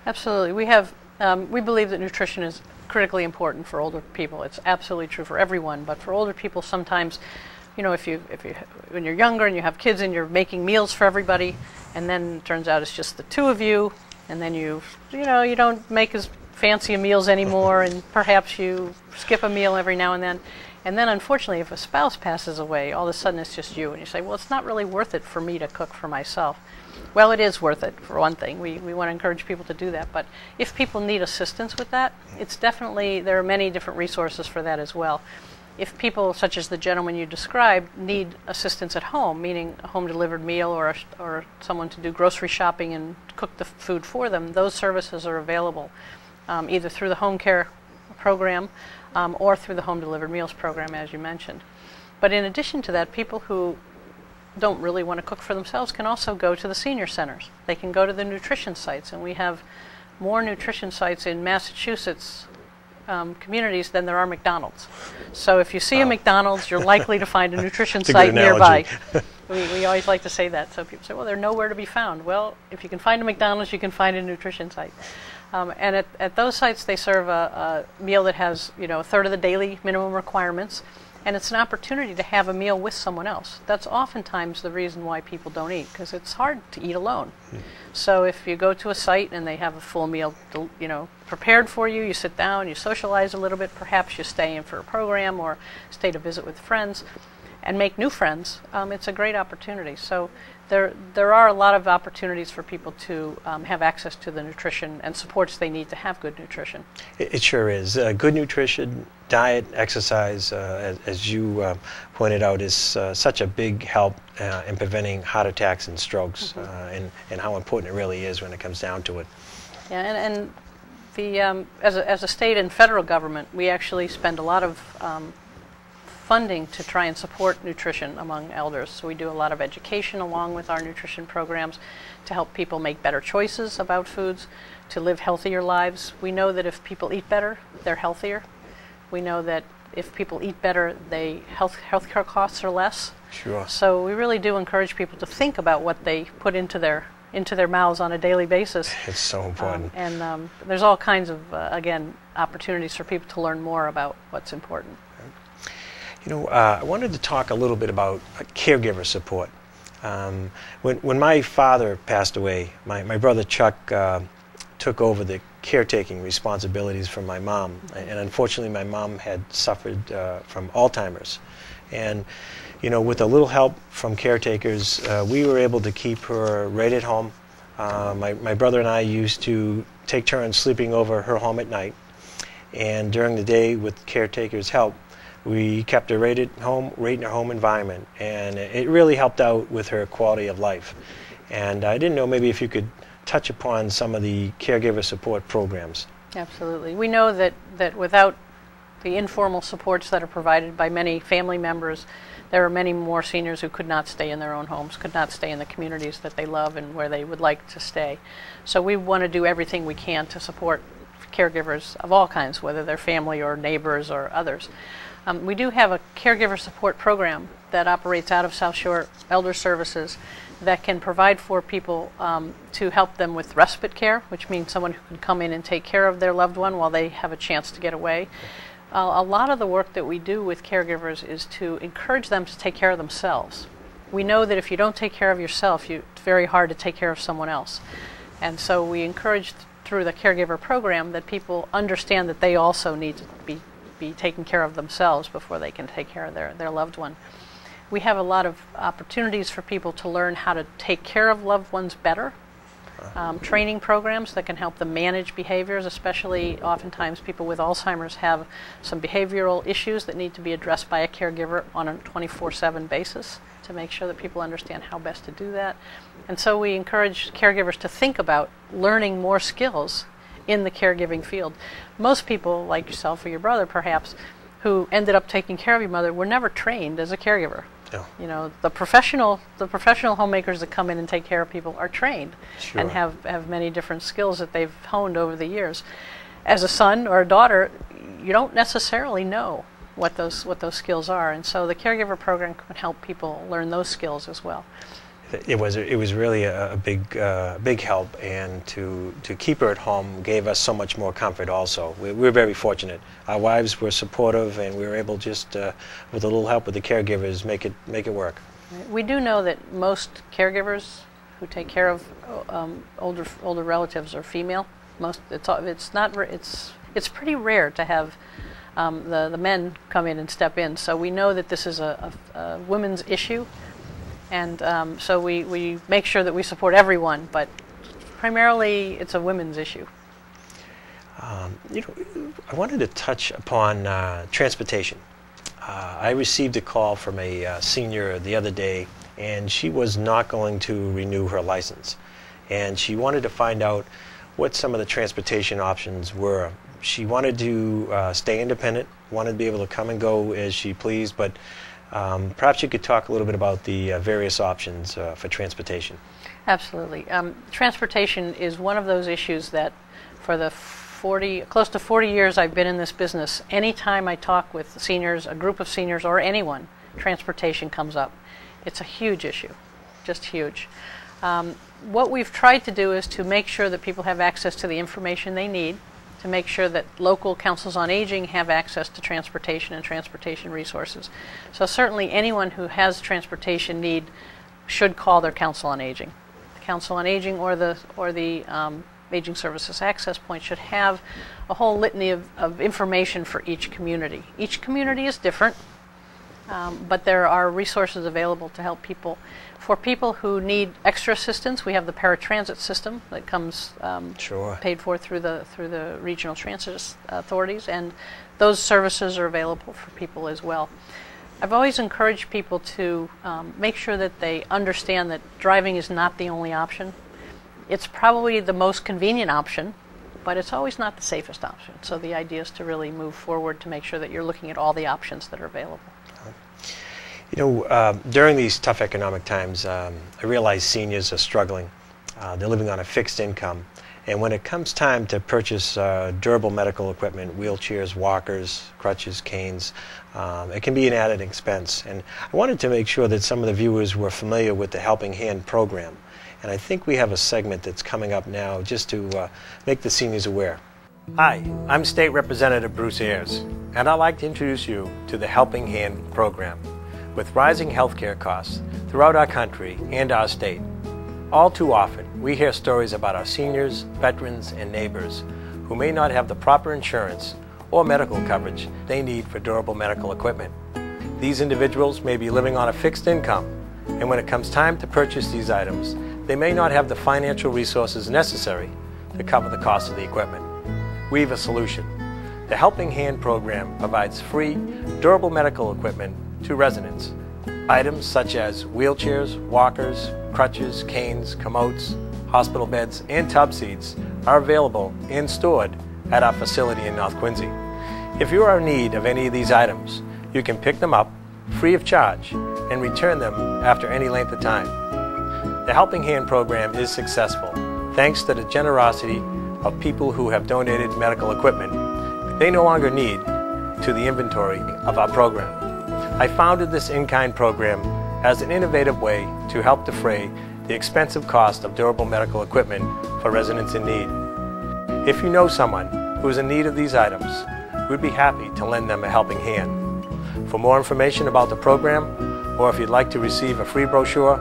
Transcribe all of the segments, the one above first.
Absolutely. We believe that nutrition is critically important for older people. It's absolutely true for everyone, but for older people sometimes, when you're younger and you have kids and you're making meals for everybody, and then it turns out it's just the two of you, and then you don't make as fancy meals anymore, and perhaps you skip a meal every now and then. And then unfortunately, if a spouse passes away, all of a sudden it's just you, and you say, well, it's not really worth it for me to cook for myself. Well, it is worth it, for one thing. We want to encourage people to do that. But if people need assistance with that, there are many different resources for that as well. If people, such as the gentleman you described, need assistance at home, meaning a home-delivered meal or someone to do grocery shopping and cook the food for them, those services are available either through the home care program or through the home-delivered meals program, as you mentioned. But in addition to that, people who don't really want to cook for themselves can also go to the senior centers. They can go to the nutrition sites, and we have more nutrition sites in Massachusetts communities than there are McDonald's. So if you see a McDonald's, you're likely to find a nutrition site nearby. We always like to say that. So people say, well, they're nowhere to be found. Well, if you can find a McDonald's, you can find a nutrition site. And at those sites, they serve a meal that has a third of the daily minimum requirements. And it's an opportunity to have a meal with someone else. That's oftentimes the reason why people don't eat, because it's hard to eat alone. So if you go to a site and they have a full meal, prepared for you, you sit down, you socialize a little bit, perhaps you stay in for a program or stay to visit with friends and make new friends, it's a great opportunity. So there are a lot of opportunities for people to have access to the nutrition and supports they need to have good nutrition. It sure is. Good nutrition, diet, exercise, as you pointed out, is such a big help in preventing heart attacks and strokes, and how important it really is when it comes down to it. Yeah, and as a state and federal government, we actually spend a lot of funding to try and support nutrition among elders. So we do a lot of education along with our nutrition programs to help people make better choices about foods, to live healthier lives. We know that if people eat better, they're healthier. We know that if people eat better, healthcare costs are less. Sure. So we really do encourage people to think about what they put into their mouths on a daily basis. It's so important. And there's all kinds of, again, opportunities for people to learn more about what's important. I wanted to talk a little bit about caregiver support. When my father passed away, my brother Chuck took over the caretaking responsibilities for my mom. And unfortunately, my mom had suffered from Alzheimer's. And, with a little help from caretakers, we were able to keep her right at home. My brother and I used to take turns sleeping over her home at night. And during the day, with caretakers' help, we kept her right at home, right in her home environment, and it really helped out with her quality of life. And I didn't know maybe if you could touch upon some of the caregiver support programs. Absolutely. We know that without the informal supports that are provided by many family members, there are many more seniors who could not stay in their own homes, could not stay in the communities that they love and where they would like to stay. So we want to do everything we can to support caregivers of all kinds, whether they're family or neighbors or others. We do have a caregiver support program that operates out of South Shore Elder Services that can provide for people to help them with respite care, which means someone who can come in and take care of their loved one while they have a chance to get away. A lot of the work that we do with caregivers is to encourage them to take care of themselves. We know that if you don't take care of yourself, it's very hard to take care of someone else. And so we encourage through the caregiver program that people understand that they also need to be taking care of themselves before they can take care of their loved one. We have a lot of opportunities for people to learn how to take care of loved ones better. Training programs that can help them manage behaviors, especially oftentimes people with Alzheimer's have some behavioral issues that need to be addressed by a caregiver on a 24/7 basis to make sure that people understand how best to do that. And so we encourage caregivers to think about learning more skills in the caregiving field. Most people, like yourself or your brother perhaps, who ended up taking care of your mother were never trained as a caregiver. No. The professional homemakers that come in and take care of people are trained. Sure. And have many different skills that they've honed over the years. As a son or a daughter, you don't necessarily know what those skills are, and so the caregiver program can help people learn those skills as well. It was really a big help, and to keep her at home gave us so much more comfort. Also, we were very fortunate. Our wives were supportive, and we were able just with a little help with the caregivers make it work. We do know that most caregivers who take care of older relatives are female. It's pretty rare to have the men come in and step in. So we know that this is a women's issue. And so we make sure that we support everyone, but primarily it's a women's issue. I wanted to touch upon transportation. I received a call from a senior the other day, and she was not going to renew her license. And she wanted to find out what some of the transportation options were. She wanted to stay independent, wanted to be able to come and go as she pleased, but perhaps you could talk a little bit about the various options for transportation. Absolutely. Transportation is one of those issues that for the close to 40 years I've been in this business, anytime I talk with seniors, a group of seniors, or anyone, transportation comes up. It's a huge issue, just huge. What we've tried to do is to make sure that people have access to the information they need, to make sure that local councils on aging have access to transportation and transportation resources. So certainly anyone who has transportation need should call their council on aging. The council on aging or the Aging Services Access Point should have a whole litany of information for each community. Each community is different, but there are resources available to help people. For people who need extra assistance, we have the paratransit system that comes paid for through the regional transit authorities, and those services are available for people as well. I've always encouraged people to make sure that they understand that driving is not the only option. It's probably the most convenient option, but it's always not the safest option. So the idea is to really move forward to make sure that you're looking at all the options that are available. During these tough economic times, I realize seniors are struggling. They're living on a fixed income. And when it comes time to purchase durable medical equipment, wheelchairs, walkers, crutches, canes, it can be an added expense. And I wanted to make sure that some of the viewers were familiar with the Helping Hand program. And I think we have a segment that's coming up now just to make the seniors aware. Hi, I'm State Representative Bruce Ayers, and I'd like to introduce you to the Helping Hand program. With rising healthcare costs throughout our country and our state, all too often we hear stories about our seniors, veterans, and neighbors who may not have the proper insurance or medical coverage they need for durable medical equipment. These individuals may be living on a fixed income, and when it comes time to purchase these items, they may not have the financial resources necessary to cover the cost of the equipment. We have a solution. The Helping Hand program provides free, durable medical equipment to residents. Items such as wheelchairs, walkers, crutches, canes, commodes, hospital beds, and tub seats are available and stored at our facility in North Quincy. If you are in need of any of these items, you can pick them up free of charge and return them after any length of time. The Helping Hand program is successful thanks to the generosity of people who have donated medical equipment they no longer need to the inventory of our program. I founded this in-kind program as an innovative way to help defray the expensive cost of durable medical equipment for residents in need. If you know someone who is in need of these items, we'd be happy to lend them a helping hand. For more information about the program, or if you'd like to receive a free brochure,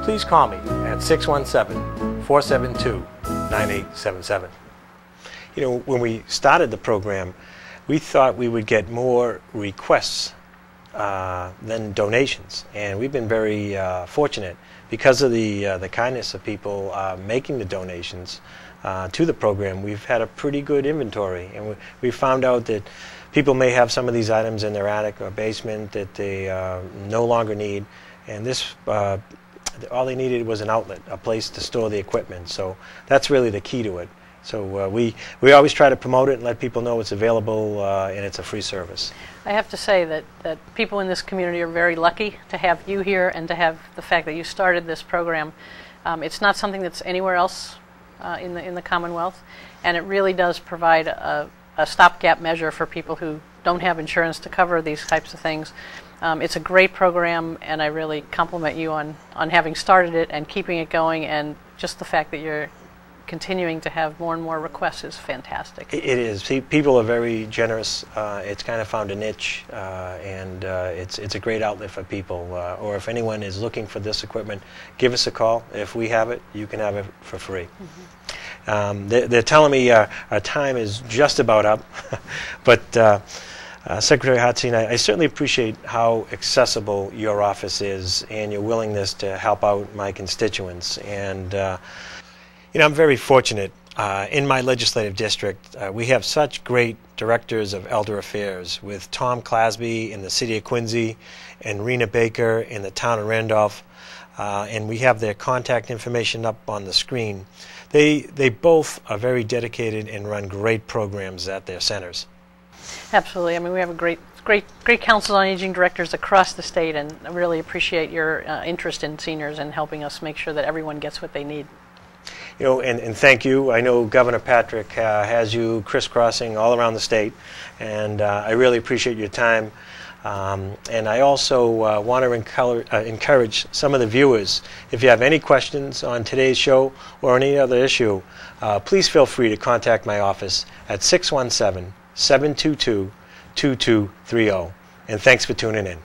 please call me at 617-472-9877. When we started the program, we thought we would get more requests than donations, and we've been very fortunate because of the kindness of people making the donations to the program. We've had a pretty good inventory, and we found out that people may have some of these items in their attic or basement that they no longer need, and this all they needed was an outlet, a place to store the equipment. So that's really the key to it. So we always try to promote it and let people know it's available, and it's a free service. I have to say that people in this community are very lucky to have you here and to have the fact that you started this program. It's not something that's anywhere else in the Commonwealth, and it really does provide a stopgap measure for people who don't have insurance to cover these types of things. It's a great program, and I really compliment you on having started it and keeping it going, and just the fact that you're continuing to have more and more requests is fantastic. It is. People are very generous. It's kind of found a niche, and it's a great outlet for people. Or if anyone is looking for this equipment, give us a call. If we have it, you can have it for free. They're telling me our time is just about up, but Secretary Hartstein, I certainly appreciate how accessible your office is and your willingness to help out my constituents. And I'm very fortunate. In my legislative district, we have such great directors of elder affairs, with Tom Clasby in the city of Quincy and Rena Baker in the town of Randolph, and we have their contact information up on the screen. They both are very dedicated and run great programs at their centers. Absolutely. I mean, we have a great council on aging directors across the state, and I really appreciate your interest in seniors and helping us make sure that everyone gets what they need. And thank you. I know Governor Patrick has you crisscrossing all around the state, and I really appreciate your time. And I also want to encourage some of the viewers, if you have any questions on today's show or any other issue, please feel free to contact my office at 617-722-2230. And thanks for tuning in.